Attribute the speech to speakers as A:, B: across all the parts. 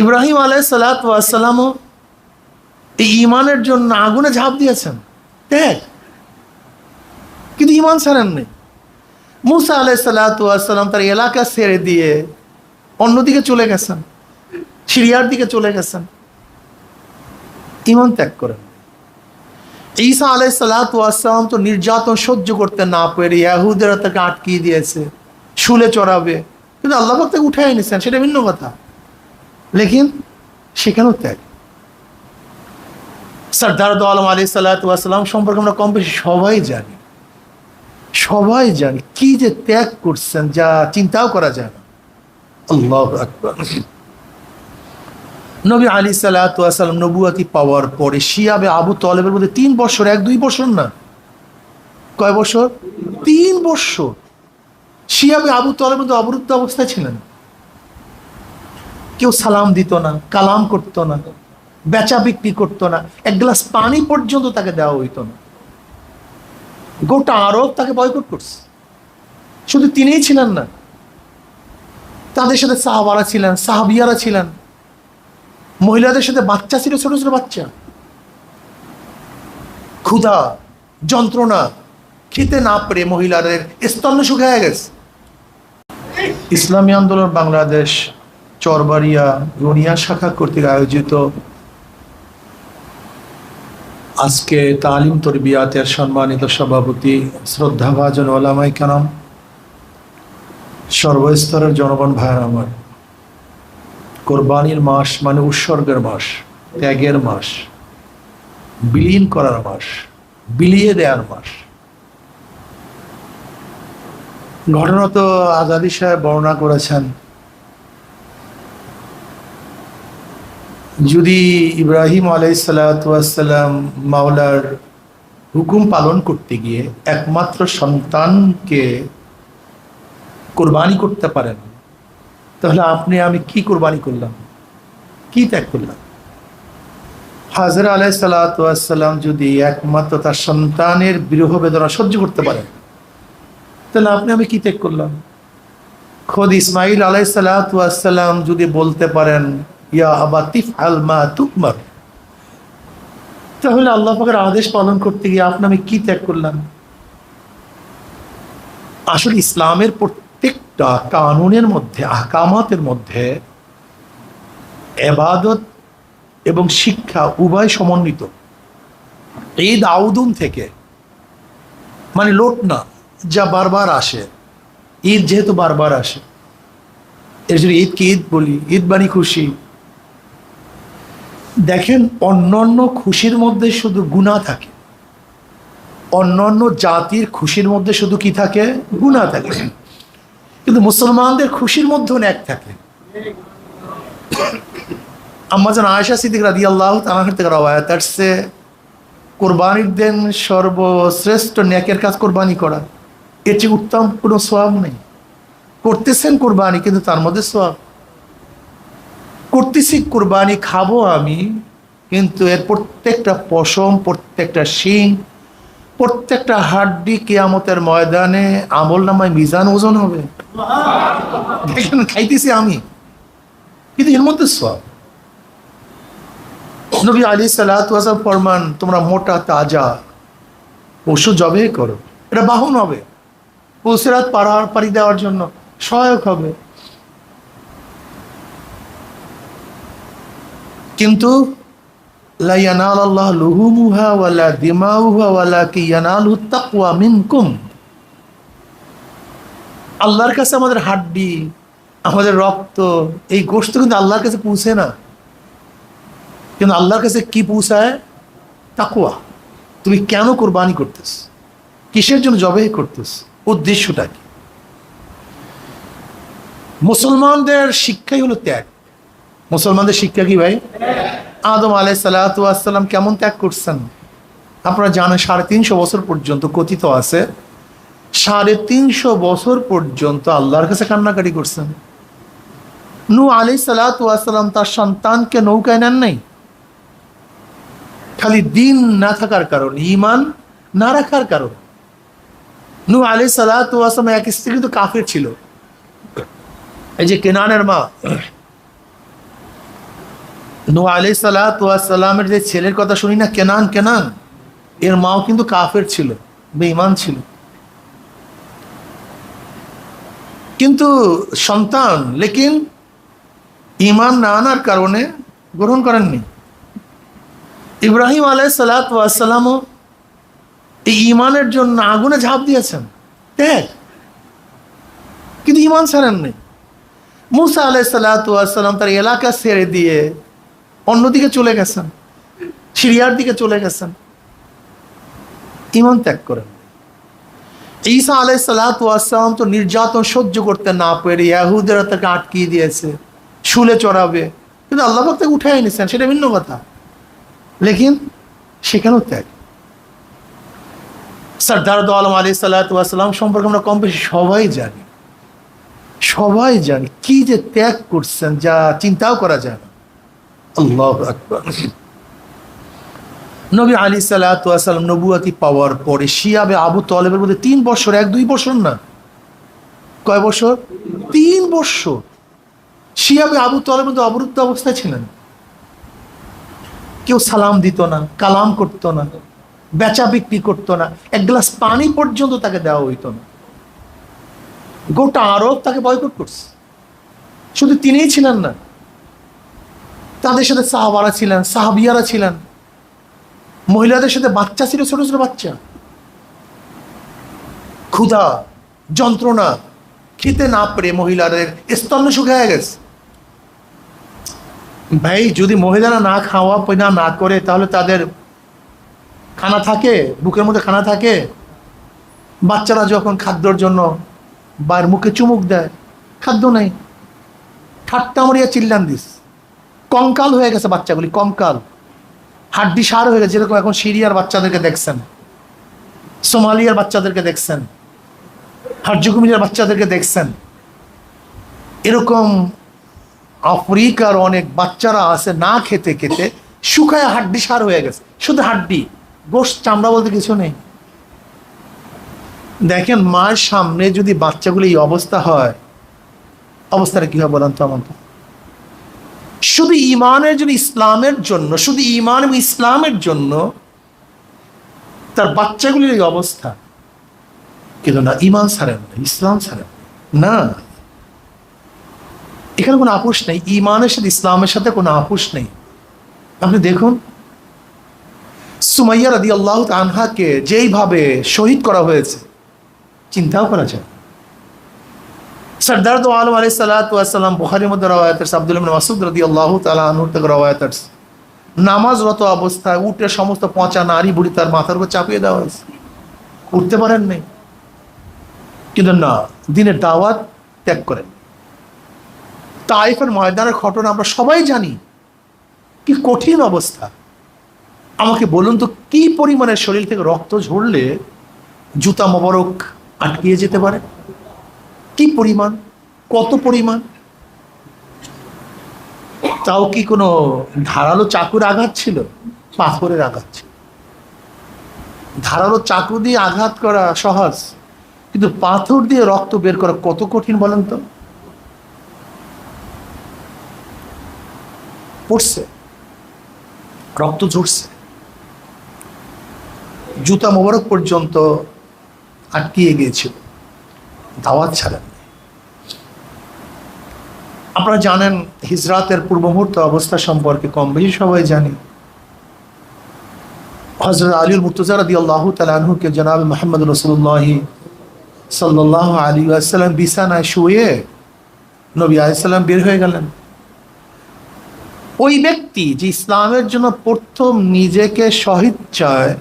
A: ইব্রাহিম আলাইহিস সালাতু ওয়াস সালামও এই ঈমানের জন্য আগুনে ঝাঁপ দিয়েছেন, ত্যাগ, কিন্তু ঈমান ছাড়েননি। মুসা আলাইহিস সালাতু ওয়াস সালাম তার এলাকা ছেড়ে দিয়ে অন্যদিকে চলে গেছেন, সিরিয়ার দিকে চলে গেছেন, ঈমান ত্যাগ করেন। ঈসা আলাইহিস সালাতু ওয়াস সালাম তো নির্যাতন সহ্য করতে না পেরে ইহুদিরা তাকে আটকিয়ে দিয়েছে, শুলে চড়াবে, কিন্তু আল্লাহ পাক তাকে উঠে এনেছেন, সেটা ভিন্ন কথা। লেকিন সেখানেও ত্যাগ। সরদার দো আলম আলাইহিস সালাতু ওয়াস সালাম সম্পর্কে আমরা কম বেশি সবাই জানি, সবাই জানি কি যে ত্যাগ করছেন যা চিন্তাও করা যায় না। আল্লাহু আকবার। নবী আলাইহিস সালাতু ওয়াস সালাম নবুয়তি পাওয়ার পরে শিয়াবে আবু তালেবের মধ্যে 3 বছর, 1-2 বছর না, কয় বছর? 3 বছর শিয়াবে আবু তালেবের মধ্যে অবরুদ্ধ অবস্থায় ছিলেন। কেউ সালাম দিত না, কালাম করতো না, বেচা বিক্রি করতো না, এক গ্লাস পানি পর্যন্ত তাকে দেওয়া হইতো না। গোটা আরব তাকে বয়কট করছে। শুধু তিনিই ছিলেন না, তাদের সাথে সাহাবারা ছিলেন, সাহাবিয়ারা ছিলেন, মহিলাদের সাথে বাচ্চা ছিল, ছোট ছোট বাচ্চা। ক্ষুধা, যন্ত্রণা, খেতে না পেরে মহিলাদের স্তন্য শুকিয়ে গেছে। ইসলামী আন্দোলন বাংলাদেশ চরবাড়িয়া রুনিয়া শাখা কর্তৃক আয়োজিত আজকে তালিম তরবিয়াতের সম্মানিত সভাপতি শ্রদ্ধাভাজন ওলামায়ে কেরাম, সর্বস্তরের জনগণ ভাইয়ের আমার, কোরবানির মাস মানে উৎসর্গের মাস, ত্যাগের মাস, বিলীন করার মাস, বিলিয়ে দেওয়ার মাস। ঘটনা তো আজাদি সাহেব বর্ণনা করেছেন। যদি ইব্রাহিম আলাইহিস সালাতু ওয়াস সালাম মাওলার হুকুম পালন করতে গিয়ে একমাত্র সন্তানকে কোরবানি করতে পারেন, তাহলে আপনি আমি কি কোরবানি করলাম, কি ত্যাগ করলাম? হাজরা আলাইহিস সালাতু ওয়াস সালাম যদি একমাত্র তার সন্তানের বিরহ বেদনা সহ্য করতে পারেন, তাহলে আপনি আমি কি ত্যাগ করলাম? খোদ ইসমাইল আলাইহিস সালাতু ওয়াস সালাম যদি বলতে পারেন ইয়া আবাতি ইফআল মা তুকমার, তাহলে আল্লাহ পাকের আদেশ পালন করতে গিয়ে আপনি আমি কি ত্যাগ করলাম? আসলে ইসলামের প্রত্যেকটা কানুনের মধ্যে, আহকামাতের মধ্যে ইবাদত এবং শিক্ষা উভয় সমন্বিত। ঈদ আউদুন থেকে, মানে লোট না, যা বারবার আসে, ঈদ যেহেতু বারবার আসে, এর জন্য ঈদকে ঈদ বলি, ঈদ বানি খুশি। দেখেন, অন্যান্য খুশির মধ্যে শুধু গুনাহ থাকে, অন্যান্য জাতির খুশির মধ্যে শুধু কি থাকে? গুনাহ থাকে, কিন্তু মুসলমানদের খুশির মধ্যেও ন্যাক থাকে। আম্মাজান আয়েশা সিদ্দিকা রাদিয়াল্লাহু তাআলা থেকে রওয়ায়াত আসছে, কোরবানির দিন সর্বশ্রেষ্ঠ ন্যাকের কাজ কোরবানি করা, এর চেয়ে উত্তম কোনো সওয়াব নেই। করতেছেন কোরবানি, কিন্তু তার মধ্যে সওয়াব। করতেছি কোরবানি, খাবো আমি, কিন্তু এর প্রত্যেকটা পশম, প্রত্যেকটা শিং, প্রত্যেকটা হাড্ডি কিয়ামতের ময়দানে আমল নামায় মিজান ওজন হবে। দেখেন, খাইতেছি আমি, কিন্তু এর মধ্যে সওয়াব। নবী আলাইহিস সালাতু ওয়াস সালাম ফরমান, তোমরা মোটা তাজা পশু জবাই করো, এটা বাহন হবে, পুলসিরাত পাড়ি দেওয়ার জন্য সহায়ক হবে। কিন্তু লা ইয়ানালাল্লাহু লুহুমুহা ওয়ালা দিমাউহা ওয়ালাকিন ইয়ানালুহু তাকওয়া মিনকুম। আল্লাহর কাছে আমাদের হাড্ডি, আমাদের রক্ত, এই গোশত কিন্তু আল্লাহর কাছে পৌঁছে না, কিন্তু আল্লাহর কাছে কি পৌঁছায়? তাকওয়া। তুমি কেন কোরবানি করতেছ, কিসের জন্য জবাই করতেছ, উদ্দেশ্যটা কি? মুসলমানদের শিক্ষাই হলো ত্যাগ। মুসলমানদের শিক্ষা কি ভাই? আদম আলাইহিস সালাতু ওয়াস সালাম কেমন ত্যাগ করছেন আপনারা জানেন। 350 বছর পর্যন্ত কথিত আছে, 350 বছর পর্যন্ত আল্লাহর কাছে কান্নাকাটি করছেন। নূহ আলাইহিস সালাতু ওয়াস সালাম তার সন্তানকে নৌকায় নেন নাই, খালি দিন না থাকার কারণে, ঈমান না রাখার কারণে। নূহ আলাইহিস সালাতু ওয়াস সালাম এক স্ত্রী তো কাফের ছিল, এই যে কেনানের মা, নূহ আলাইহিস সালাতু ওয়াস সালামের যে ছেলের কথা শুনি না, কেনান, কেনান, এর মাও কিন্তু কাফের ছিল, বেঈমান ছিল, কিন্তু সন্তান, লেকিন ঈমান না আনার কারণে গ্রহণ করেননি। ইব্রাহিম আলাইহিস সালাতু ওয়াস সালামও এই ঈমানের জন্য আগুনে ঝাঁপ দিয়েছেন, দেখ, কিন্তু ঈমান ছাড়েননি। মুসা আলাইহিস সালাতু ওয়াস সালাম তার এলাকা ছেড়ে দিয়ে অন্যদিকে চলে গেছেন, সিরিয়ার দিকে চলে গেছেন, ঈমান ত্যাগ করেন। ঈসা আলাইহিস সালাতু ওয়াস সালাম তো নির্যাতন সহ্য করতে না পেরে ইহুদিরা তাকে আটকিয়ে দিয়েছে, শুলে চড়াবে, কিন্তু আল্লাহ পাক তাকে উঠে এনেছেন, সেটা ভিন্ন কথা, লেকিন সেখানেও ত্যাগ। সরদার দো আলম আলাইহিস সালাতু ওয়াস সালাম সম্পর্কে আমরা কম বেশি সবাই জানি, সবাই জানি কি যে ত্যাগ করছেন যা চিন্তাও করা যায় না। আল্লাহু আকবার। নবী আলাইহিস সালাতু ওয়াস সালাম নবুয়তি পাওয়ার পরে শিয়াবে আবু তালেবের মধ্যে 3 বছর, 1-2 বছর না, কয় বছর? 3 বছর শিয়াবে আবু তালেবের মধ্যে অবরুদ্ধ অবস্থায় ছিলেন। কেউ সালাম দিত না, কালাম করতো না, বেচা বিক্রি করতো না, এক গ্লাস পানি পর্যন্ত তাকে দেওয়া হইতো না। গোটা আরব তাকে বয়কট করছে। শুধু তিনিই ছিলেন না, তাদের সাথে সাহাবারা ছিলেন, সাহাবিয়ারা ছিলেন, মহিলাদের সাথে বাচ্চা ছিল, ছোট ছোট বাচ্চা। ক্ষুধা, যন্ত্রণা, খেতে না পেরে মহিলাদের স্তন্য শুকিয়ে গেছে। ভাই, যদি মহিলারা না খাওয়া পয়না না করে তাহলে তাদের খানা থাকে, বুকের মধ্যে খানা থাকে? বাচ্চারা যখন খাদ্যর জন্য বাইরের মুখে চুমুক দেয়, খাদ্য নেই, ঠাট্টা মরিয়া চিল্লান দিস, কঙ্কাল হয়ে গেছে বাচ্চাগুলি, কঙ্কাল, হাড্ডি সার হয়ে গেছে। যেরকম এখন সিরিয়ার বাচ্চাদেরকে দেখছেন, সোমালিয়ার বাচ্চাদেরকে দেখছেন, হার্জুকুমিয়ার বাচ্চাদেরকে দেখছেন, এরকম আফ্রিকার অনেক বাচ্চারা আছে না খেতে খেতে শুকায় হাড্ডি সার হয়ে গেছে, শুধু হাড্ডি, গোশত চামড়া বলতে কিছু নেই। দেখেন, মায়ের সামনে যদি বাচ্চাগুলি এই অবস্থা হয়, অবস্থাটা কি হয় বলেন তো আমাকে? শুধু ঈমানের জন্য, ইসলামের জন্য, শুধু ঈমান এবং ইসলামের জন্য তার বাচ্চাগুলির এই অবস্থা, কিন্তু না, ঈমান ছাড়েন না, ইসলাম ছাড়েন না, এখানে কোনো আপোষ নেই, ঈমানের সাথে ইসলামের সাথে কোনো আপোষ নেই। আপনি দেখুন, সুমাইয়া রাদিয়াল্লাহু তাআলা আনহাকে যেইভাবে শহীদ করা হয়েছে, চিন্তাও করা যায়। সরদার দো আলম আলাইহিস সালাতু ওয়াস সালাম, বুখারীর মধ্যে রওয়ায়াত আছে, আব্দুল্লাহ ইবনে মাসউদ রাদিয়াল্লাহু তাআলা আনহু থেকে রওয়ায়াত আছে, নামাজরত অবস্থায় উঠে সমস্ত পচা নারী বুড়ি তার মাথার উপর চাপিয়ে দেওয়া হয়েছে, উঠতে পারেন নাই, কিন্তু না, দিনের দাওয়াত ত্যাগ করেন। তাইফের ময়দানের ঘটনা আমরা সবাই জানি, কি কঠিন অবস্থা। আমাকে বলুন তো, কি পরিমাণের শরীর থেকে রক্ত ঝরলে জুতা মোবারক আটকিয়ে যেতে পারে? কি পরিমাণ, কত পরিমাণ? তাও কি কোনো ধারালো চাকুর আঘাত ছিল? পাথরের আঘাত ছিল। ধারালো চাকু দিয়ে আঘাত করা সহজ, কিন্তু পাথর দিয়ে রক্ত বের করা কত কঠিন বলেন তো? পড়ছে, রক্ত ঝরছে, জুতা মোবারক পর্যন্ত আটকিয়ে গিয়েছিল, দাওয়াত ছাড়েন। আপনারা জানেন, হিজরাতের পূর্ব মুহূর্ত অবস্থা সম্পর্কে কম বেশি সবাই জানি। হযরত আলী মুর্তজা রাদিয়াল্লাহু তাআলা আনহুকে জনাব মুহাম্মদ রাসূলুল্লাহ সাল্লাল্লাহু আলাইহি ওয়াসাল্লাম বিছানায় শুয়ে নবী আলাইহিস সালাম বের হয়ে গেলেন। ওই ব্যক্তি যে ইসলামের জন্য প্রথম নিজেকে শহীদ চায়,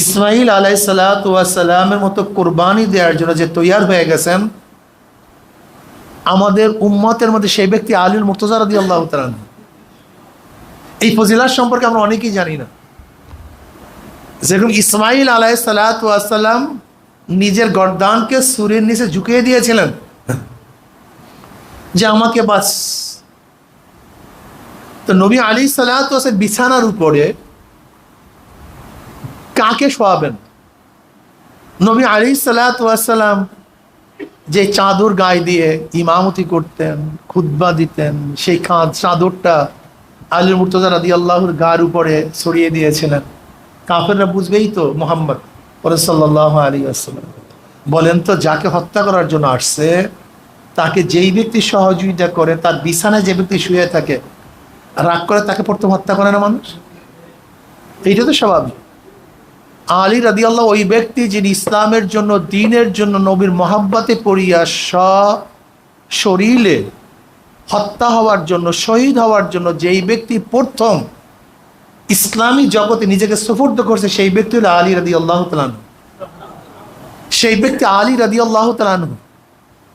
A: ইসমাইল আলাইহিস সালাতু ওয়াস সালামের মতো কুরবানি দেওয়ার জন্য যে তৈয়ার হয়ে গেছেন, আমাদের উম্মতের মধ্যে সেই ব্যক্তি আলী মুর্তজা রাদিয়াল্লাহু তাআলা। এই ফজিলত সম্পর্কে আমরা অনেকেই জানি না। যেরকম ইসমাইল আলাইহিস সালাতু ওয়াস সালাম নিজের গর্দানকে সূরের নিচে ঝুঁকিয়ে দিয়েছিলেন যে আমাকে বাস। তো নবী আলাইহিস সালাতু ওয়াস সালাম বিছানার উপরে কাকে শোয়াবেন? নবী আলাইহিস সালাতু ওয়াস সালাম যে চাদর গায়ে দিয়ে ইমামতি করতেন, খুতবা দিতেন, সেই চাদরটা আলী মুর্তজা রাদিয়াল্লাহুর গার উপরে ছড়িয়ে দিয়েছিলেন। কাফেররা বুঝবেই তো মুহাম্মদ সাল্লাল্লাহু আলাইহি ওয়াসাল্লাম। বলেন তো, যাকে হত্যা করার জন্য আসছে তাকে যেই ব্যক্তি সহযোগিতা করে, তার বিছানায় যে ব্যক্তি শুয়ে থাকে, রাগ করে তাকে প্রথম হত্যা করে না মানুষ? এইটা তো স্বাভাবিক। আলী রাদিয়াল্লাহু ওই ব্যক্তি যিনি ইসলামের জন্য, দ্বীনের জন্য, নবীর মহাব্বতে পড়িয়া শরীরে হত্যা হওয়ার জন্য, শহীদ হওয়ার জন্য যেই ব্যক্তি প্রথম ইসলামী জগতে নিজেকে সুফর্দ করছে, সেই ব্যক্তি হলো আলী রাদিয়াল্লাহু তাআলা আনহু। সেই ব্যক্তি আলী রাদিয়াল্লাহু তাআলা আনহু।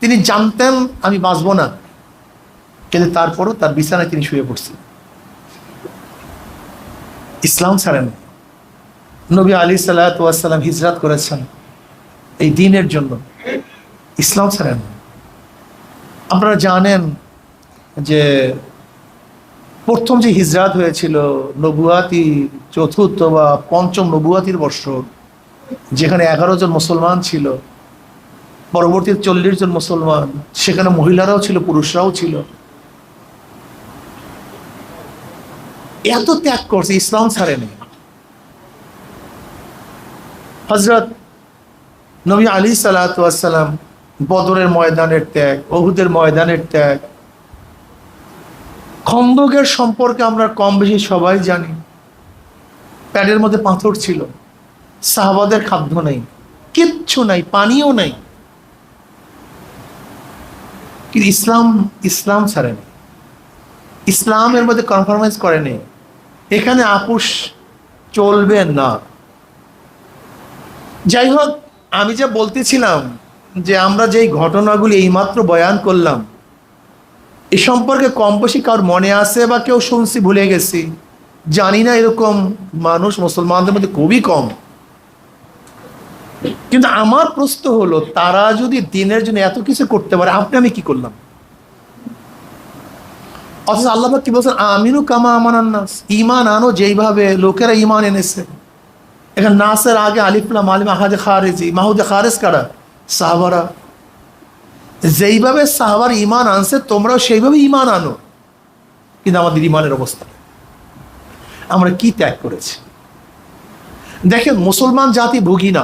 A: তিনি জানতেন আমি বাঁচব না, কিন্তু তারপরও তার বিছানায় তিনি শুয়ে পড়ছেন। ইসলাম ছাড়েন। নবী আলাইহিস সালাতু ওয়াস সালাম হিজরত করেছেন এই দ্বীনের জন্য, ইসলাম ছাড়েন। আপনারা জানেন যে প্রথম যে হিজরত হয়েছিল নবুয়াতি চতুর্থ বা পঞ্চম নবুয়াতির বর্ষ, যেখানে 11 জন মুসলমান ছিল, পরবর্তী 40 জন মুসলমান, সেখানে মহিলারাও ছিল, পুরুষরাও ছিল। এত ত্যাগ করছে, ইসলাম ছাড়েনি। হযরত নবী আলাইহিস সালাতু ওয়াস সালাম বদরের ময়দানের ত্যাগ, উহুদের ময়দানের ত্যাগ, খন্দকের সম্পর্কে আমরা কম বেশি সবাই জানি। প্যাডের মধ্যে পাথর ছিল, সাহাবাদের খাদ্য নেই, কিচ্ছু নাই, পানিও নেই, কিন্তু ইসলাম ছাড়েনি। ইসলামের মধ্যে কনফার্মাইজ করেনি। এখানে আপোষ চলবে না। যাই হোক, আমি যা বলতেছিলাম যে আমরা যেই ঘটনাগুলি এইমাত্র বয়ান করলাম, এ সম্পর্কে কম বেশি কারোর মনে আছে বা কেউ শুনছি ভুলে গেছি, জানি না। এরকম মানুষ মুসলমানদের মধ্যে খুবই কম। কিন্তু আমার প্রশ্ন হলো, তারা যদি দিনের জন্য এত কিছু করতে পারে, আপনি আমি কি করলাম? অথচ আল্লাহ পাক কি বলছেন? আমিনু কামা আমানান নাস, ঈমান আনো যেইভাবে লোকেরা ঈমান এনেছে। এখানে নাসের আগে আলিফ লাম আলিম আহাদে খারেজি, মাহুদে খারেজ কারা? সাহাবারা। যেইভাবে সাহাবার ঈমান আনছে, তোমরাও সেইভাবে ঈমান আনো। কিন্তু আমাদের ঈমানের অবস্থা, আমরা কি ত্যাগ করেছি দেখেন। মুসলমান জাতি ভুগি না,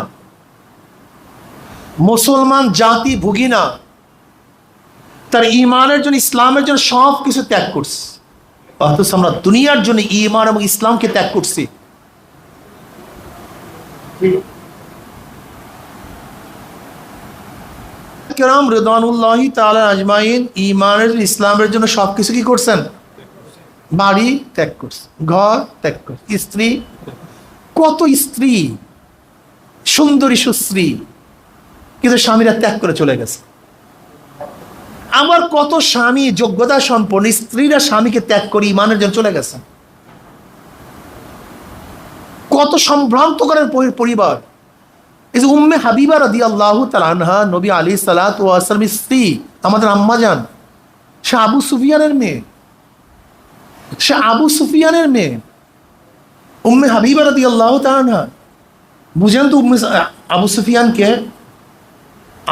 A: মুসলমান জাতি ভুগি না, তার ঈমানের জন্য, ইসলামের জন্য সব কিছু ত্যাগ করছি। অথচ আমরা দুনিয়ার জন্য ঈমান এবং ইসলামকে ত্যাগ করছি। কেরাম রিদওয়ানুল্লাহি তাআলা আজমাইন ঈমানের, ইসলামের জন্য সবকিছু কি করছেন? বাড়ি ত্যাগ করছে, ঘর ত্যাগ করছে, স্ত্রী, কত স্ত্রী, সুন্দরী সুশ্রী, কিন্তু স্বামীরা ত্যাগ করে চলে গেছে। আমার কত স্বামী যোগ্যতা সম্পন্ন, স্ত্রীরা স্বামীকে ত্যাগ করে ঈমানের জন্য চলে গেছে। কত সম্ভ্রান্তকরের পরিবার। এই যে উম্মে হাবিবা রাদিয়াল্লাহু তাআলা আনহা, নবী আলাইহিস সালাতু ওয়াস সালামের স্ত্রী, আমাদের আম্মা জান, সে আবু সুফিয়ানের মেয়ে, সে আবু সুফিয়ানের মেয়ে উম্মে হাবিবা রাদিয়াল্লাহু তাআলা আনহা। বুঝেন তো আবু সুফিয়ানকে?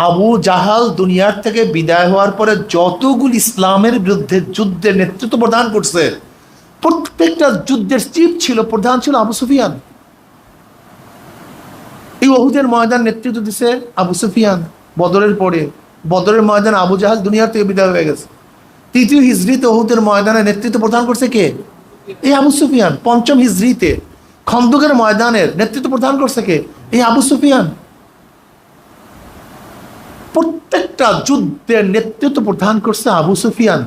A: আবু জাহাল দুনিয়ার থেকে বিদায় হওয়ার পরে যতগুলি ইসলামের বিরুদ্ধে যুদ্ধের নেতৃত্ব প্রদান করছে, প্রত্যেকটা যুদ্ধের চিফ ছিল, প্রধান ছিল আবু সুফিয়ান। এই উহুদের ময়দান নেতৃত্ব দিছে আবু সুফিয়ান। বদরের পরে, বদরের ময়দান আবু জাহাল দুনিয়ার থেকে বিদায় হয়ে গেছে। তৃতীয় হিজরিতে উহুদের ময়দানে নেতৃত্ব প্রদান করছে কে? এই আবু সুফিয়ান। পঞ্চম হিজরিতে খন্দকের ময়দানের নেতৃত্ব প্রদান করছে কে? এই আবু সুফিয়ান। প্রত্যেকটা যুদ্ধের নেতৃত্ব প্রদান করছে আবু সুফিয়ান।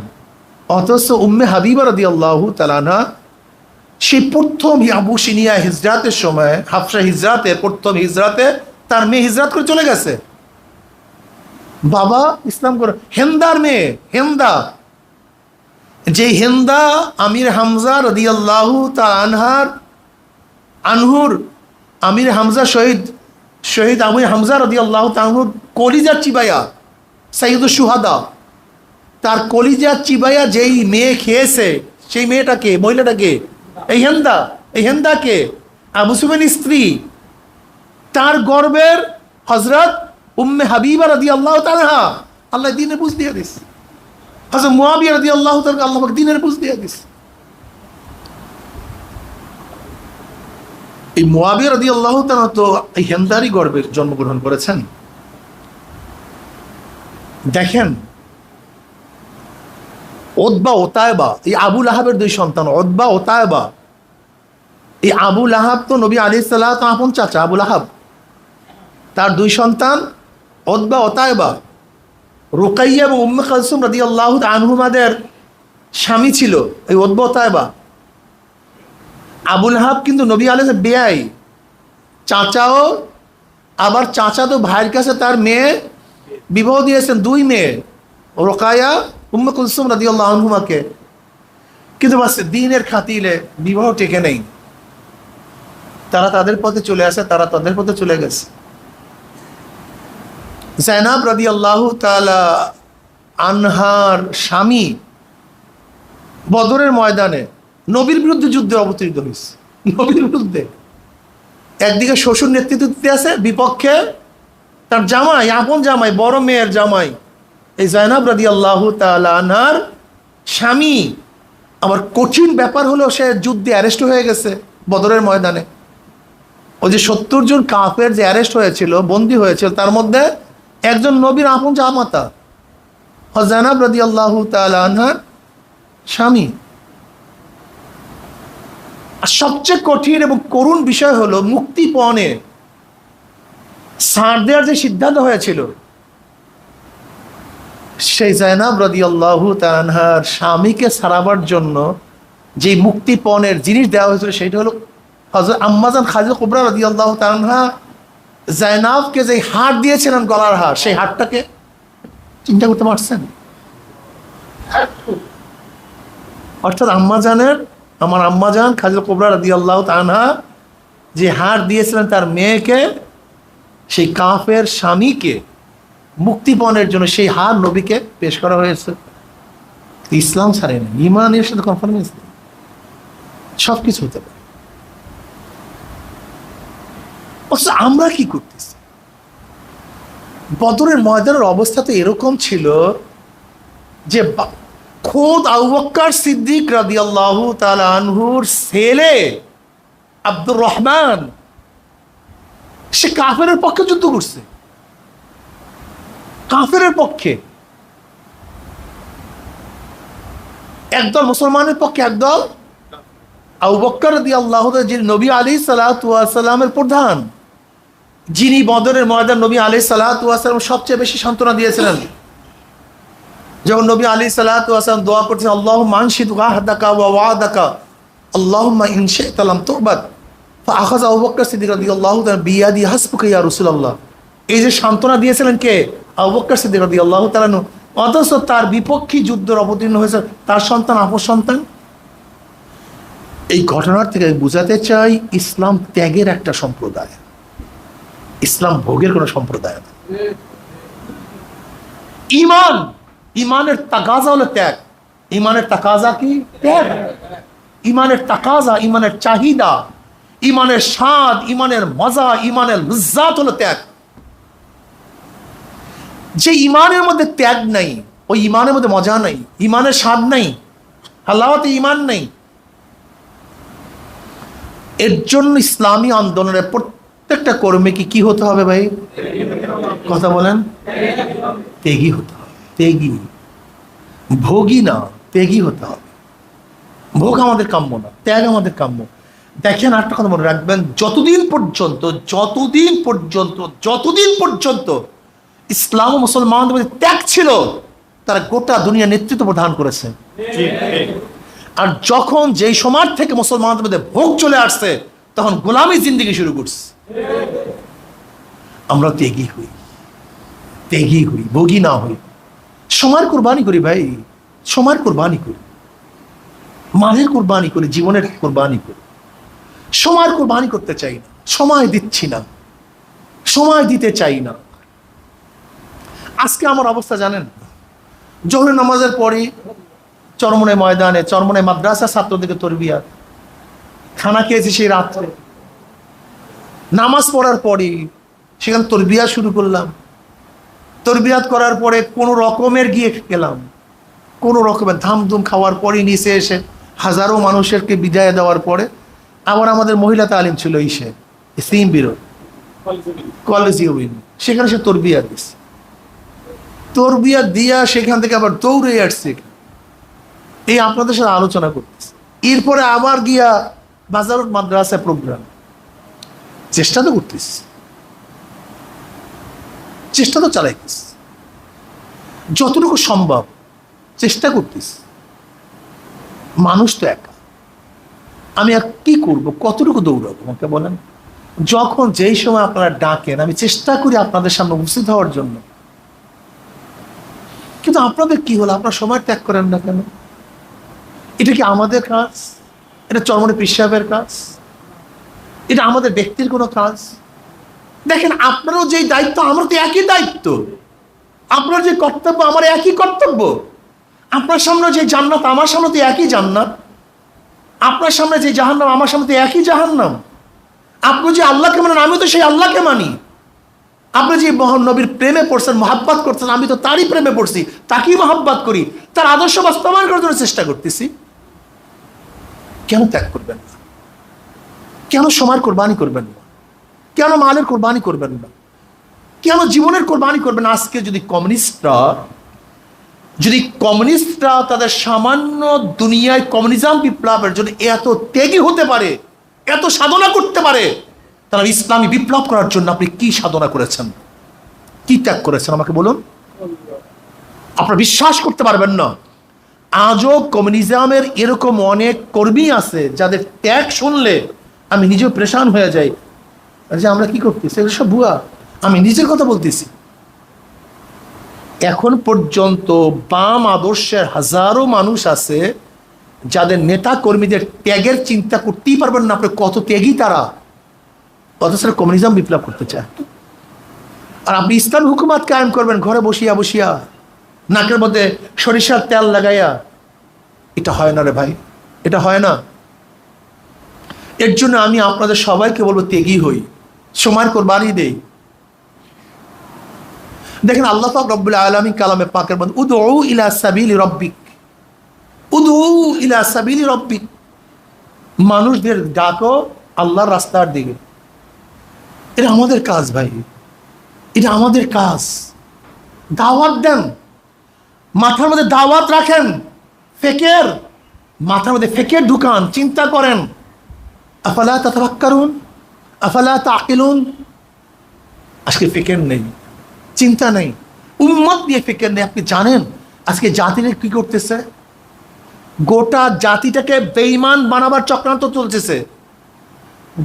A: অথচ উম্মে হাবিবা রাদিয়াল্লাহু তাআলা আনহা, সেই প্রথম আবুসিনিয়া হিজরাতের সময়, হাফসা হিজরাতের প্রথম হিজরাতে তার মেয়ে হিজরাত করে চলে গেছে। বাবা ইসলাম করে। হেন্দার মেয়ে, হেন্দা, যে হেন্দা আমির হামজা রাদিয়াল্লাহু তাআলা আনহুর, আমির হামজা শহীদ আমির হামজা রাদিয়াল্লাহু তাআলা আনহুর কলিজা চিবাইয়া, সাইয়্যিদুশ শুহাদা, তার কলিজা চিবাইয়া যেই মেয়ে খেয়েছে, সেই মেয়েটাকে, মহিলাটাকে এই হেন্দা। এই হেন্দাকে আবু সুফিয়ানের স্ত্রী, তার গর্বের হযরত উম্মে হাবিবা রাদিয়াল্লাহু তাআলা আনহা আল্লাহ দ্বীনের বুঝ দিয়ে দিস। হযরত মুয়াবিয়া রাদিয়াল্লাহু তাআলা আল্লাহ পাক দ্বীনের বুঝ দিয়ে দিস। এই মুয়াবিয়া রাদিয়াল্লাহু তাআলা তো এই হেমদারি গর্ভে জন্মগ্রহণ করেছেন। দেখেন উতবা ও তায়েবা, এই আবু লাহাবের দুই সন্তান উতবা ও তায়েবা। এই আবু লাহাব তো নবী আলাইহিস সালাতু আপন চাচা আবু লাহাব, তার দুই সন্তান উতবা ও তায়েবা। রুকাইয়া এবং উম্মে কালসুম রাদিয়াল্লাহু আনহুমাদের স্বামী ছিল এই উতবা ও তায়েবা। আবু লাহাব কিন্তু নবী আলাইহিস বেয়াই, চাচাও, আবার চাচা তো ভাইয়ের কাছে তার মেয়ে বিবাহ দিয়েছেন, দুই মেয়ে, রুকাইয়া উম্মে কুলসুম রাদিয়াল্লাহু আনহুমাকে। কিন্তু বাস দ্বীনের খাতিরে বিবাহ টেকে নেই, তারা তাদের পথে চলে আসে, তারা তাদের পথে চলে গেছে। যায়েনাব রাদিয়াল্লাহু তাআলা আনহার স্বামী বদরের ময়দানে নবীর বিরুদ্ধে যুদ্ধে অবতীর্ণ হয়েছে। নবীর বিরুদ্ধে একদিকে শ্বশুর নেতৃত্ব দিতে আছে, বিপক্ষে তার জামাই, আপন জামাই, বড় মেয়ের জামাই এই যায়েনাব রাদিয়াল্লাহু তাআলা আনহার স্বামী। আবার কঠিন ব্যাপার হলো সে যুদ্ধে অ্যারেস্ট হয়ে গেছে বদরের ময়দানে। ওই যে 70 জন কাফের যে অ্যারেস্ট হয়েছিল, বন্দী হয়েছিল, তার মধ্যে একজন নবীর আপন জামাতা যায়েনাব রাদিয়াল্লাহু তাআলা আনহার স্বামী। আর সবচেয়ে কঠিন এবং করুণ বিষয় হলো মুক্তিপণে ছাড় দেওয়ার যে সিদ্ধান্ত হয়েছিল, সেই যায়েনাব রাদিয়াল্লাহু তাআলা আনহার স্বামীকে ছাড়াবার জন্য যে মুক্তিপণের জিনিস দেওয়া হয়েছিল সেটা হলো হযরত আম্মাজান খাদিজা কুবরা রাদিয়াল্লাহু তাআলা আনহা যায়েনাবকে যে হার দিয়েছিলেন, গলার হার, সেই হারটাকে চিন্তা করতে পারছেন? অর্থাৎ আমার আম্মাজান খাদিজা কুবরা রাদিয়াল্লাহু তাআলা আনহা যে হার দিয়েছিলেন তার মেয়েকে, সেই কাফের স্বামীকে মুক্তিপণের জন্য সেই হার নবীকে পেশ করা হয়েছে। ইসলাম ছাড়ে না, ইমানের সাথে কনফার্মেন্স নেই, সব কিছু হতে পারে। আমরা কি করতেছি? বদরের ময়দানের অবস্থা তো এরকম ছিল যে খোদ আবু বকর সিদ্দিক রাদিয়াল্লাহু তাআলা আনহুর ছেলে আব্দুর রহমান সে কাফেরের পক্ষে যুদ্ধ করছে, কাফেরের পক্ষে। একদল মুসলমানের পক্ষে, একদল আবু বকর রাদিয়াল্লাহু তাআলা, যিনি নবী আলাইহিস সালাতু ওয়াস সালামের প্রধান, যিনি বদরের ময়দান নবী আলাইহিস সালাতু ওয়াস সালাম সবচেয়ে বেশি সান্ত্বনা দিয়েছিলেন। যখন নবী আলাইহিস সালাতু ওয়াস সালাম দোয়া করতেছেন, আল্লাহুম্মা আনশিদ ওয়াহদাকা ওয়া ওয়াদাকা আল্লাহুম্মা ইন শি'তা লাম তু'বাদ ফাআখাযা আবু বকর সিদ্দিক রাদিয়াল্লাহু তাআলা বিয়াদি হাসবুকা ইয়া রাসূলুল্লাহ। এই যে সান্ত্বনা দিয়েছিলেন কে? আবু বকর সিদ্দিক রাদিয়াল্লাহু তাআলা। অথচ তার বিপক্ষী যুদ্ধের অবতীর্ণ হয়েছে তার সন্তান, আপন সন্তান। এই ঘটনার থেকে বুঝাতে চাই, ইসলাম ত্যাগের একটা সম্প্রদায়, ইসলাম ভোগের কোনো সম্প্রদায় না। ইমানের তাকাজা হলো ত্যাগ। ইমানের তাকাজা কি? ত্যাগ। ইমানের তাকাজা, ইমানের চাহিদা, ইমানের স্বাদ, ইমানের মজা, ইমানের লজ্জাত হলো ত্যাগ। যে ইমানের মধ্যে ত্যাগ নাই, ওই ইমানের মধ্যে মজা নাই, ইমানের স্বাদ নাই, হালাওয়াতে ইমান নাই। এর জন্য ইসলামী আন্দোলনের প্রত্যেকটা কর্মীকে কি হতে হবে ভাই? কথা বলেন, ত্যাগী হতে হবে। ত্যাগী, ভোগী না, ত্যাগী হতে হবে। ভোগ আমাদের কাম্য না, ত্যাগ আমাদের কাম্য। দেখেন আরেকটা কথা মনে রাখবেন, যতদিন পর্যন্ত ইসলাম ও মুসলমানদের মধ্যে ত্যাগ ছিল, তারা গোটা দুনিয়া নেতৃত্ব প্রদান করেছে। আর যখন যেই সমাজ থেকে মুসলমানদের মধ্যে ভোগ চলে আসছে, তখন গোলামি জিন্দেগি শুরু করছে। আমরা ত্যাগী হই, ভোগী না হই। সময়ের কোরবানি করি ভাই, সময়ের কোরবানি করি, মালের কোরবানি করি, জীবনের কোরবানি করি। সময়ের কোরবানি করতে চাই না, সময় দিচ্ছি না, সময় দিতে চাই না। আজকে আমার অবস্থা জানেন, জোহরের নামাজের পরে চরমনাই ময়দানে, চরমনাই মাদ্রাসা ছাত্রদেরকে তরবিয়াত, খানা খেয়েছি সেই রাত্রে, নামাজ পড়ার পরে সেখানে তরবিয়াত শুরু করলাম। তরবিয়াত করার পরে কোনো রকমের গিয়ে গেলাম, কোনো রকমের ধামধুম খাওয়ার পরে নিচে এসে হাজারো মানুষেরকে বিদায় দেওয়ার পরে আবার আমাদের মহিলা তালিম ছিল ইসে সিম বিরো কলেজিও, সেখানে সে তরবিয়া দিচ্ছে, তরবিয়া দিয়া সেখান থেকে আবার দৌড়ে আসছে, এই আপনাদের সাথে আলোচনা করতেছে। এরপরে আবার গিয়া বাজারত মাদ্রাসা প্রোগ্রাম, চেষ্টা তো করতেছি, চেষ্টা তো চালাইতেছি, যতটুকু সম্ভব চেষ্টা করতেছি। মানুষ তো একা, আমি আর কি করব, কতটুকু দৌড়াবো আমাকে বলেন? যখন যেই সময় আপনারা ডাকেন আমি চেষ্টা করি আপনাদের সামনে উপস্থিত হওয়ার জন্য, কিন্তু আপনাদের কি হলো, আপনারা সময় ত্যাগ করেন না কেন? এটা কি আমাদের কাজ? এটা চরমনে পীর সাহেবের কাজ? এটা আমাদের ব্যক্তির কোনো কাজ? দেখেন, আপনারও যে দায়িত্ব আমার তো একই দায়িত্ব, আপনার যে কর্তব্য আমার একই কর্তব্য, আপনার সামনে যে জান্নাত আমার সামনে তো একই জান্নাত, আপনার সামনে যে জাহান্নাম আমার সামনে তো একই জাহান্নাম। আপনি যে আল্লাহকে মানেন আমি তো সেই আল্লাহকে মানি, আপনি যে মহান নবীর প্রেমে পড়ছেন, মহাব্বত করছেন, আমি তো তারই প্রেমে পড়ছি, তাকেই মহাব্বত করি, তার আদর্শ বাস্তবায়ন করার জন্য চেষ্টা করতেছি। কেন ত্যাগ করবেন না? কেন সময়ের কোরবানি করবেন না? কেন মালের কোরবানি করবেন না? কেন জীবনের কোরবানি করবেন? আজকে যদি কমিউনিস্টরা তাদের সামান্য দুনিয়ায় কমিউনিজম বিপ্লবের জন্য এত ত্যাগী হতে পারে, এত সাধনা করতে পারে, তারা ইসলামী বিপ্লব করার জন্য আপনি কি সাধনা করেছেন, কি ত্যাগ করেছেন আমাকে বলুন? আপনারা বিশ্বাস করতে পারবেন না, আজও কমিউনিজমের এরকম অনেক কর্মী আছে যাদের ত্যাগ শুনলে আমি নিজেও প্রেশান হয়ে যাই যে আমরা কি করতেছি, এগুলো সব ভুয়া। আমি নিজের কথা বলতেছি। এখন পর্যন্ত বাম আদর্শের হাজারো মানুষ আছে যাদের নেতা কর্মীদের ত্যাগের চিন্তা করতেই পারবেন না আপনি কত ত্যাগী তারা, অথচ কমিউনিজম বিপ্লব করতে চায়। আর আপনি ইসলাম হুকুমাত কায়েম করবেন ঘরে বসিয়া বসিয়া, নাকের মধ্যে সরিষার তেল লাগাইয়া। এটা হয় না রে ভাই, এটা হয় না। এর জন্য আমি আপনাদের সবাইকে বলবো ত্যাগী হই, সময়ের কোরবানি দেই। দেখেন আল্লাহ পাক রব্বুল আলামিন কালামে পাকের মধ্যে উদউ ইলা সাবিলি রাব্বিক, উদউ ইলা সাবিলি রাব্বিক, মানুষদের ডাকো আল্লাহর রাস্তার দিকে। এটা আমাদের কাজ ভাই, এটা আমাদের কাজ। দাওয়াত দেন, মাথার মধ্যে দাওয়াত রাখেন, ফেকের মাথার মধ্যে ফেকের ঢুকান, চিন্তা করেন। আফালা তাতাফাক্কারুন আফালা তাকিলুন। আজকে ফেকের নেই, চিন্তা নেই, উম্মত নিয়ে ফিকির নেই। আপনি জানেন আজকে জাতিরা কি করতেছে? গোটা জাতিটাকে বেঈমান বানাবার চক্রান্ত চলতেছে।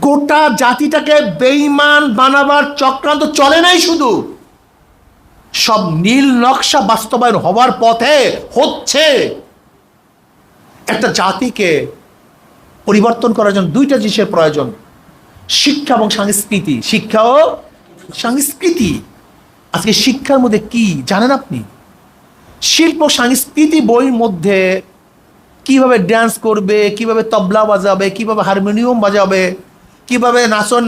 A: গোটা জাতিটাকে বেঈমান বানাবার চক্রান্ত চলে নাই, শুধু সব নীল নকশা বাস্তবায়ন হওয়ার পথে হচ্ছে। একটা জাতিকে পরিবর্তন করার জন্য দুইটা জিনিসের প্রয়োজন, শিক্ষা এবং সংস্কৃতি। শিক্ষা ও সংস্কৃতি। আজকে শিক্ষার মধ্যে কি জানেন আপনি? শিল্প সংস্কৃতি বইয়ের মধ্যে কিভাবে ড্যান্স করবে, কিভাবে তবলা বাজাবে, কিভাবে হারমোনিয়াম বাজাবে, কিভাবে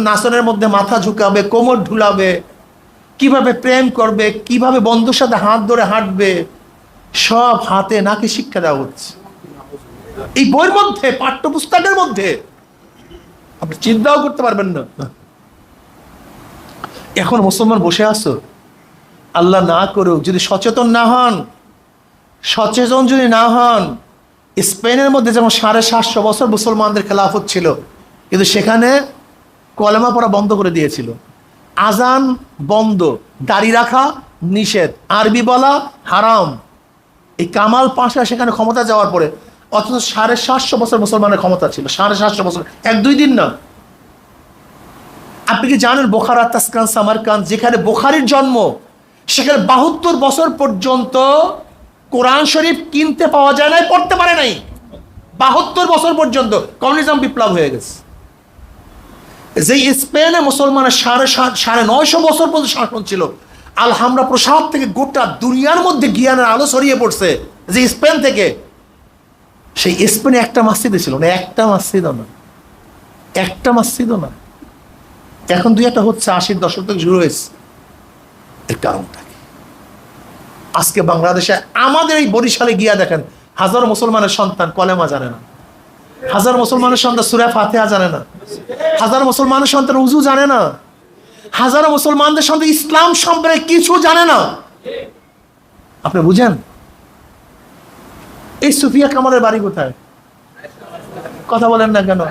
A: নাচনের মধ্যে মাথা ঝুঁকাবে, কোমর ঢুলাবে, কিভাবে প্রেম করবে, কিভাবে বন্ধুর সাথে হাত ধরে হাঁটবে, সব হাতে নাকি শিক্ষা দেওয়া হচ্ছে এই বইয়ের মধ্যে, পাঠ্যপুস্তকের মধ্যে। আপনি চিন্তাও করতে পারবেন না। এখন মুসলমান বসে আছো, আল্লাহ না করুক যদি সচেতন না হন, সচেতন যদি না হন, স্পেনের মধ্যে যেমন 750 বছর মুসলমানদের খেলাফত ছিল, কিন্তু সেখানে কলেমা পড়া বন্ধ করে দিয়েছিল, আজান বন্ধ, দাড়ি রাখা নিষেধ, আরবি বলা হারাম। এই কামাল পাশা সেখানে ক্ষমতা যাওয়ার পরে, অথচ 750 বছর মুসলমানের ক্ষমতা ছিল, 750 বছর, 1-2 দিন না। আপনি কি জানেন বোখারা, তাসকান, সামারকান্দ, যেখানে বোখারির জন্ম, সেখানে 72 বছর পর্যন্ত কোরআন শরীফ কিনতে পাওয়া যায় নাই, পড়তে পারে নাই। 72 বছর পর্যন্ত কমিউনিজম বিপ্লব হয়ে গেছে। যে স্পেনে মুসলমানের 950 বছর পর্যন্ত শাসন ছিল, আলহামরা প্রসাদ থেকে গোটা দুনিয়ার মধ্যে জ্ঞানের আলো ছড়িয়ে পড়ছে। যে স্পেন থেকে, সেই স্পেনে একটা মসজিদে ছিল না, একটা মসজিদও না, একটা মসজিদও না। এখন 2-1টা হচ্ছে, 80-র দশক থেকে শুরু হয়েছে। এর কারণটা কি? আজকে বাংলাদেশে আমাদের এই বরিশালে গিয়া দেখেন, হাজারো মুসলমানের সন্তান কলেমা জানে না, হাজার মুসলমানের সন্তান সূরা ফাতিহা জানে না, হাজার মুসলমানের সন্তান উযু জানে না, হাজার মুসলমানদের সন্তান ইসলাম সম্পর্কে কিছু জানে না। আপনি বুঝেন? এই সুফিয়া কামালের বাড়ি কোথায়? কথা বলেন না কেন?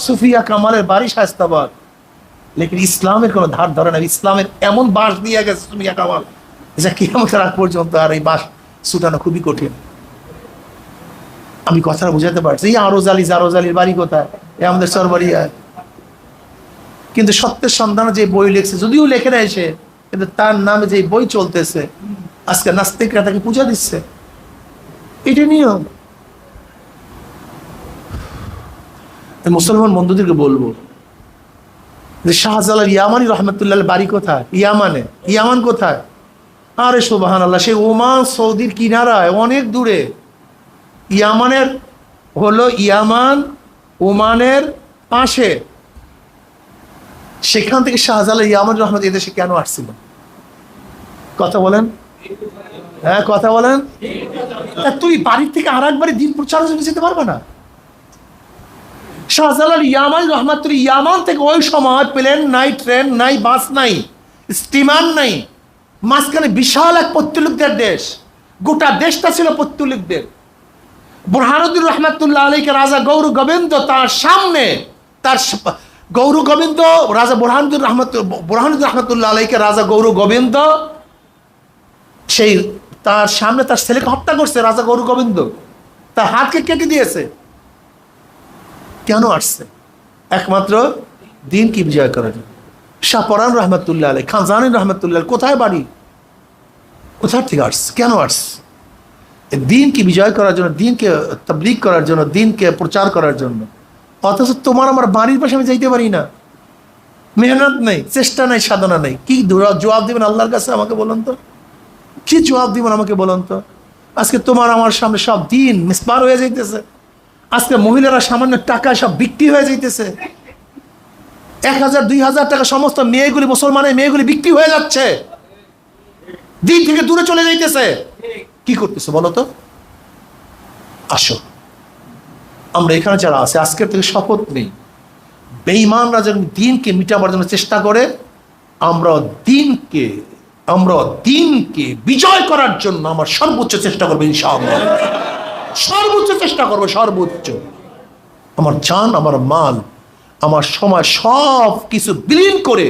A: সুফিয়া কামালের বাড়ি শায়েস্তাবাদ, লেকিন ইসলামের কোনো ধার ধরে না। ইসলামের এমন বাঁশ দিয়ে গেছে সুফিয়া কামাল, যা কিয়ামতের আগ পর্যন্ত আর এই বাঁশ ছুটানো খুবই কঠিন। আমি কথাটা বুঝাতে পারছি। এই জারোজালির বাড়ি কোথায়? এ আমাদের চরবাড়িয়ায়। কিন্তু সত্যের সন্ধানে যে বই লিখছে, যদিও লেখে না এসে, কিন্তু তার নামে যে বই চলতেছে, আজকে নাস্তিকরা তাকে পূজা দিচ্ছে। এটা নিয়ম। মুসলমান বন্ধুদেরকে বলবো যে শাহজালাল ইয়ামানি রহমতুল্লাহ বাড়ি কোথায়? ইয়ামানে। ইয়ামান কোথায়? আরে সুবহানাল্লাহ, সেই ওমান সৌদির কিনারায়, অনেক দূরে। ইয়ামানের হলো ইয়ামান ওমানের পাশে। সেখান থেকে শাহজালাল ইয়ামান রহমত এদেশে কেন আসছিল? কথা বলেন, হ্যাঁ কথা বলেন। তুই বাড়ির থেকে আর একবারে দিন প্রচারের জন্য যেতে পারবে না? শাহজালাল ইয়ামান রহমাতুল্লাহ ইয়ামান থেকে ওই সময় প্লেন নাই, ট্রেন নাই, বাস নাই, স্টিমার নাই, মাঝখানে বিশাল এক পত্তলিকদের দেশ। গোটা দেশটা ছিল পত্তলিকদের। বুরহানুদ্দিন রহমাতুল্লাহ আলাইকে রাজা গৌর গোবিন্দ তার সামনে, তার গৌর গোবিন্দ রাজা বুরহানুদ্দিন রহমাতুল্লাহ আলাইকে রাজা গৌর গোবিন্দ সেই তার সামনে তার ছেলেকে হত্যা করছে। রাজা গৌর গোবিন্দ তার হাতকে কেটে দিয়েছে। কেন আসছে? একমাত্র দিন কি বিজয় করার জন্য। শাহ পরান রহমতুল্লাহ আলাই, খান জাহান রহমতুল্লাহ, কোথায় বাড়ি? কোথার থেকে আসছে? কেন আসছে? দিনকে বিজয় করার জন্য, দিনকে তাবলীগ করার জন্য, দিনকে প্রচার করার জন্য। অথচ তোমার আমার বাড়ির পাশে আমি যাইতে পারি না, মেহনত নেই, চেষ্টা নেই, সাধনা নেই। কি জবাব দিবেন আল্লাহর কাছে আমাকে বলুন তো? কি জবাব দিবেন আমাকে বলুন তো? আজকে তোমার আমার সামনে সব দিন মিসমার হয়ে যাইতেছে। আজকে মহিলারা সামান্য টাকায় সব বিক্রি হয়ে যাইতেছে। 1000 2000 টাকা সমস্ত মেয়েগুলি, মুসলমানের মেয়েগুলি বিক্রি হয়ে যাচ্ছে, দিন থেকে দূরে চলে যাইতেছে। কি করতেছে বলো তো? আসো, আমরা এখানে যারা আছে আজকের থেকে শপথ নেই, বেঈমানরা যখন দিনকে মিটাবার জন্য চেষ্টা করে, আমরা দিনকে বিজয় করার জন্য আমার সর্বোচ্চ চেষ্টা করবো ইনশাআল্লাহ। সর্বোচ্চ চেষ্টা করবো, সর্বোচ্চ। আমার জান, আমার মাল, আমার সময় সব কিছু বিলীন করে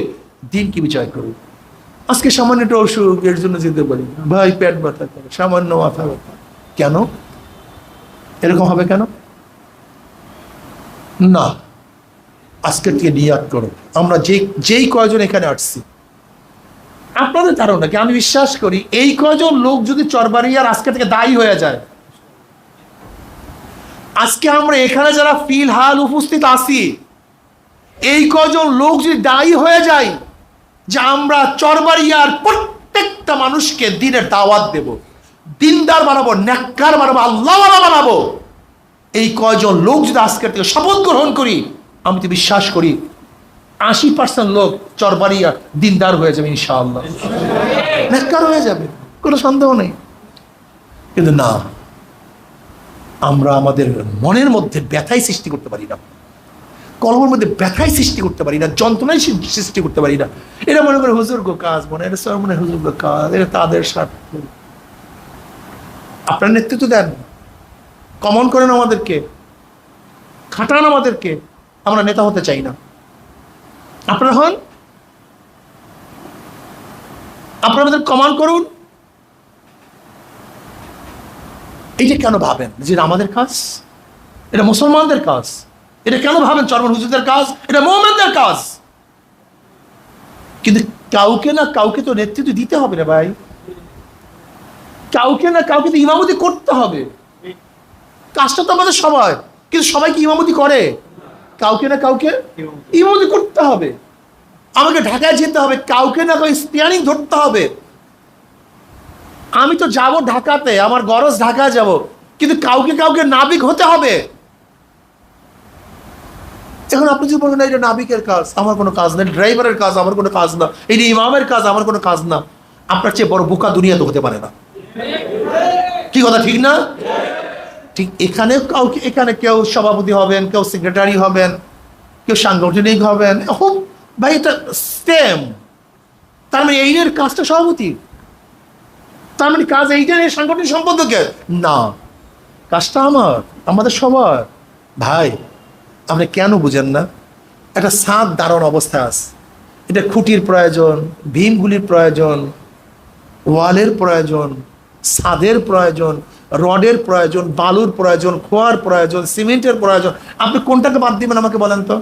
A: দিনকে বিজয় করবো। আজকে সামান্য একটা অসুখ, এর জন্য যেতে পারি না ভাই, পেট ব্যথা করে, সামান্য মাথা ব্যথা। কেন এরকম হবে? কেন না? আজকের থেকে নিয়াত করো। আমরা যেই কয়জন এখানে আসছি, আপনাদের ধারণা কি, আমি বিশ্বাস করি এই কয়জন লোক যদি চরবাড়িয়ার আজকে থেকে দায়ী হয়ে যায়, আজকে আমরা এখানে যারা ফিলহাল উপস্থিত আছি, এই কয়জন লোক যদি দায়ী হয়ে যায় যে আমরা চরবাড়িয়ার প্রত্যেকটা মানুষকে দিনের দাওয়াত দেব, দিনদার বানাবো, নেককার বানাবো, আল্লাহওয়ালা বানাবো, এই কয়জন লোক যদি আজকের থেকে শপথ গ্রহণ করি, আমি তো বিশ্বাস করি 80% লোক চরবাড়িয়া দিনদার হয়ে যাবে ইনশাআল্লাহ, নেককার হয়ে যাবে, কোনো সন্দেহ নেই। কিন্তু না, আমরা আমাদের মনের মধ্যে ব্যথাই সৃষ্টি করতে পারি না, কলমের মধ্যে ব্যথাই সৃষ্টি করতে পারি না, যন্ত্রণাই সৃষ্টি করতে পারি না। এটা মনে করে হুজুর গো কাজ, মনে এটা সর মনে হুজুর গো কাজ, এটা তাদের স্বার্থ। আপনার নেতৃত্ব দেন, কমন করেন আমাদেরকে, খাটান আমাদেরকে, আমরা নেতা হতে চাই না। আপনারা হন, আপনারা আমাদের কমান করুন। এইটা কেন ভাবেন যে আমাদের কাজ, এটা মুসলমানদের কাজ? এটা কেন ভাবেন চরমন হুজুরদের কাজ? এটা মুমিনদের কাজ। কিন্তু কাউকে না কাউকে তো নেতৃত্ব দিতে হবে না ভাই, কাউকে না কাউকে তো ইমামতি করতে হবে। কাজটা তো আমাদের সবাই, কিন্তু সবাই কি ইমামতি করে? কাউকে না কাউকে ইমামতি করতে হবে। আমাকে ঢাকায় যেতে হবে, কাউকে না কাউকে স্টিয়ারিং ধরতে হবে। আমি তো যাব ঢাকাতে, আমার গরজ ঢাকায় যাব, কিন্তু কাউকে কাউকে নাবিক হতে হবে। এখন আপনি যদি বলেন এটা নাবিকের কাজ, আমার কোনো কাজ না, ড্রাইভারের কাজ আমার কোনো কাজ না, এটা ইমামের কাজ আমার কোনো কাজ না, আপনার চেয়ে বড় বোকা দুনিয়াতে হতে পারে না। কি কথা ঠিক না? ঠিক এখানে কাউকে, এখানে কেউ সভাপতি হবেন, কেউ সেক্রেটারি হবেন, কেউ সাংগঠনিক হবেন, হোক ভাই, এটা সেম। তার মানে এইটার কাজটা সভাপতি, তার মানে কাজ এইটার সাংগঠনিক সম্পাদকের না, কাজটা আমার, আমাদের সবার। ভাই আপনি কেন বুঝেন না? একটা ছাদ দাঁড়ানো অবস্থা আছে, এটা খুঁটির প্রয়োজন, ভীমগুলির প্রয়োজন, ওয়ালের প্রয়োজন, ছাদের প্রয়োজন, রডের প্রয়োজন, বালুর প্রয়োজন, খোয়ার প্রয়োজন, সিমেন্টের প্রয়োজন। আপনি কোনটাকে বাদ দিবেন আমাকে বলেন তো?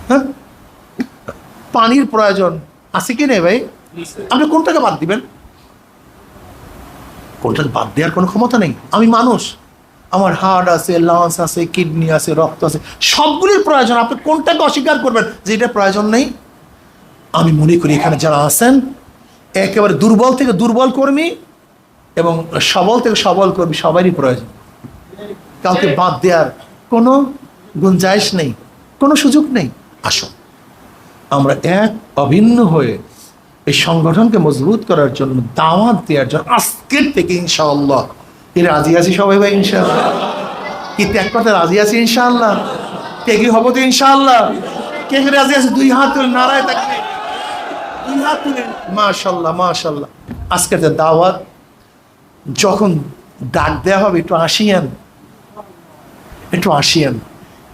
A: হ্যাঁ, পানির প্রয়োজন আছে কি নেই ভাই? আপনি কোনটাকে বাদ দিবেন? কোনটাকে বাদ দেওয়ার কোনো ক্ষমতা নেই। আমি মানুষ, আমার হার্ট আছে, লাংস আছে, কিডনি আছে, রক্ত আছে, সবগুলির প্রয়োজন। আপনি কোনটাকে অস্বীকার করবেন যে এটা প্রয়োজন নেই? আমি মনে করি এখানে যারা আছেন একেবারে দুর্বল থেকে দুর্বল কর্মী এবং সবল থেকে সবল কর্মী সবারই প্রয়োজন। কাউকে বাদ দেওয়ার কোনো গুঞ্জাইশ নেই, কোনো সুযোগ নেই। আসুন আমরা এক অভিন্ন হয়ে এই সংগঠনকে মজবুত করার জন্য, দাওয়াত দেওয়ার জন্য আজকের থেকে ইনশাআল্লাহ কি রাজি আছি সবাই ভাই? ইনশাআল্লাহ কি ত্যাগ করতে রাজি আছি? ইনশাআল্লাহ ত্যাগী হবো তো ইনশাআল্লাহ। কে কে রাজি আছে? দুই হাত তুলে নারায় থাকবে, দুই হাত তুলে মাশাআল্লাহ মাশাআল্লাহ। আজকের যে দাওয়াত, যখন ডাক দেওয়া হবে একটু আসিয়েন, একটু আসিয়েন।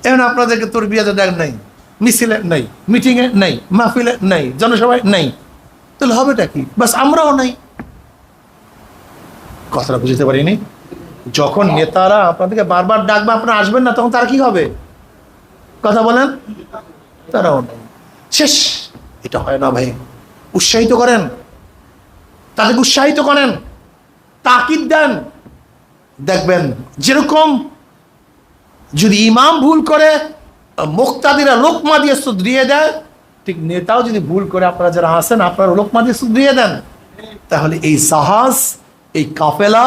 A: এখন আপনাদেরকে তোর বিয়াতে ডাক নাই, মিছিলে নাই, মিটিংয়ে নাই, মাহফিলে নাই, জনসভায় নাই, তাহলে হবেটা কি? বাস আমরাও নাই। কথাটা বুঝতে পারিনি? যখন নেতারা আপনাদেরকে বারবার ডাকবে আপনারা আসবেন না, তখন তারা কি হবে? কথা বলেন, তারাও নাই, শেষ। এটা হয় না ভাই। উৎসাহিত করেন, তাদেরকে উৎসাহিত করেন, তাকিদ দেন। দেখবেন যেরকম যদি ইমাম ভুল করে মুক্তাদিরা লোকমা দিয়ে শুধরিয়ে দেয়, ঠিক নেতাও যদি ভুল করে আপনারা যারা আছেন আপনারা লোকমা দিয়ে শুধরিয়ে দেন, তাহলে এই জাহাজ, এই কাফেলা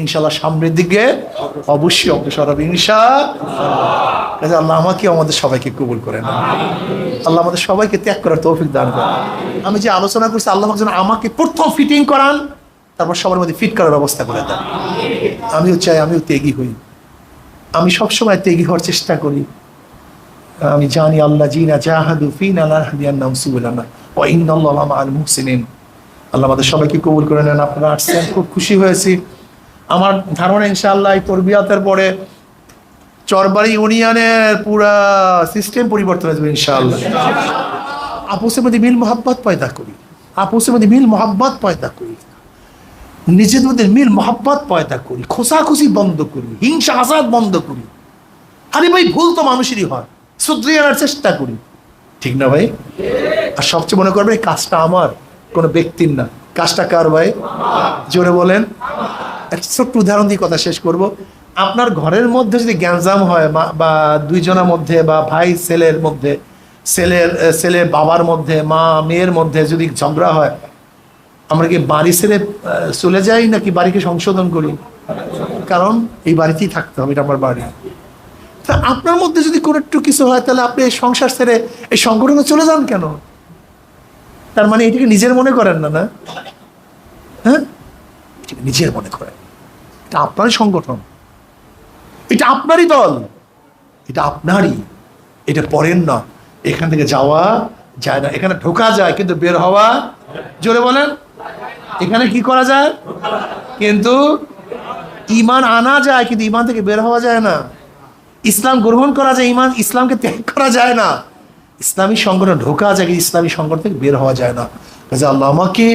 A: ইনশাআল্লাহ সামনের দিকে অবশ্যই অগ্রসর হবে ইনশাআল্লাহ। আল্লাহ আমাকে আমাদের সবাইকে কবুল করেন, আল্লাহ আমাদের সবাইকে ত্যাগ করার তৌফিক দান করেন। আমি যে আলোচনা করছি আল্লাহ যেন আমাকে প্রথম ফিটিং করান, তারপর সবার মধ্যে ফিট করার ব্যবস্থা করে দেন। আমিও চাই আমিও ত্যাগী হই, আমি সবসময় ত্যাগী হওয়ার চেষ্টা করি। আমি জানি আল্লাহ জিনা জাহাদু ফিনা লাহদিয়ান্নাহুম সুবুলানা ওয়া ইন্নাল্লাহা মাআল মুহসিনিন। আল্লাহ আমাদের সবাইকে কবুল করে নেন। আপনারা আসছেন, খুব খুশি হয়েছি। আমার ধারণা ইনশাআল্লাহ এই তরবিয়াতের পরে চরবাড়ি ইউনিয়নের পুরা সিস্টেম পরিবর্তন হয়ে যাবে ইনশাআল্লাহ। আপুসের মধ্যে মিল মোহাব্বত পয়দা করি, আপুসের মধ্যে মিল মোহাব্বত পয়দা করি, নিজেদের মধ্যে মিল মোহাব্বত পয়দা করি, খোসাখুসি বন্ধ করি, হিংসা হাসাদ বন্ধ করি। আরে ভাই ভুল তো মানুষেরই হয়, শুধরিয়ে আনার চেষ্টা করি, ঠিক না ভাই? আর সবচেয়ে মনে করবে এই কাজটা আমার, কোনো ব্যক্তির না। কাজটা কার ভাই? জোরে বলেন। একটা ছোট্ট উদাহরণ দিয়ে কথা শেষ করব। আপনার ঘরের মধ্যে যদি গ্যাঞ্জাম হয় বা দুইজনের মধ্যে বা ভাই ছেলের মধ্যে, ছেলে বাবার মধ্যে, মা মেয়ের মধ্যে যদি ঝগড়া হয়, আমরা কি বাড়ি ছেড়ে চলে যাই নাকি বাড়িকে সংশোধন করি? কারণ এই বাড়িতেই থাকতে হবে, এটা আমার বাড়ি। তা আপনার মধ্যে যদি কোনো একটু কিছু হয় তাহলে আপনি এই সংসার ছেড়ে এই সংগঠনে চলে যান কেন? তার মানে এটাকে নিজের মনে করেন না, না? হ্যাঁ, নিজের মনে করেন। এটা আপনারই সংগঠন, এটা আপনারই দল, এটা আপনারই, এটা পড়েন না। এখান থেকে যাওয়া যায় না, এখানে ঢোকা যায় কিন্তু বের হওয়া, জোরে বলেন, এখানে কি করা যায় কিন্তু ঈমান আনা যায়, কিন্তু ঈমান থেকে বের হওয়া যায় না। ইসলাম গ্রহণ করা যায়, ঈমান ইসলামকে ত্যাগ করা যায় না। ইসলামী সংগঠন ঢোকা যায়, ইসলামী সংগঠন থেকে বের হওয়া যায় না। কাজে আল্লাহ আমাকে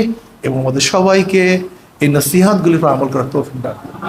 A: এবং আমাদের সবাইকে এই নসিহাতগুলির উপর আমল করার তৌফিক দান করুন।